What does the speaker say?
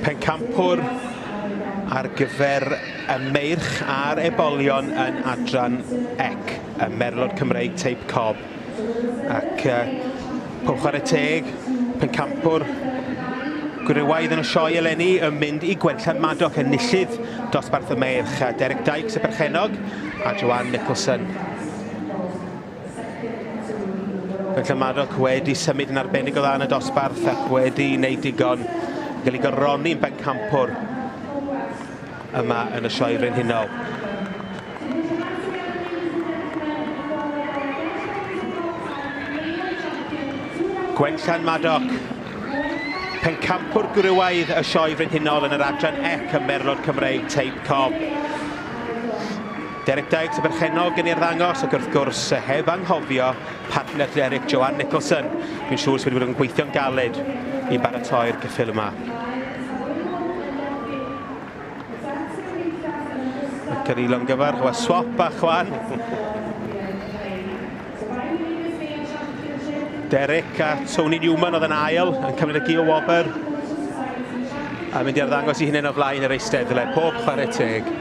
Pencampwr ar gyfer y meirch a'r ebolion yn adran ec, y Merlod Cymreig teip cob. Ac pob chwarae teg, Pencampwr, gwrywaidd yn y sioe eleni yn mynd i Gwenllan Madog yn nillydd dosbarth y meirch. Derek Dykes y berchenog a Joanne Nicholson. Gwenllan Madog wedi symud yn arbennig o dda yn y dosbarth ac wedi wneud digon gael ei gyrroni'n Pencampwr yma yn y sioe frenhinol. Gwenllan Madog, Pencampwr gwrywaidd y sioe frenhinol yn yr adran ec y Merlod Cymreig teip cob. Derek Dykes y berchenog yn i'r ddangos ac wrth gwrs heb anghofio partner Derek Joanne Nicholson. Dwi'n siŵr sydd wedi bod yn gweithio'n galed i baratoi'r ceffyl yma. Ac yr ilon gyfer, swap a chwan. Derek a Tony Newman oedd yn ail yn cymryd y gi o wobr. A mynd i'r ddangos i hynny o flaen yr eisteddle, pob chwarae teg.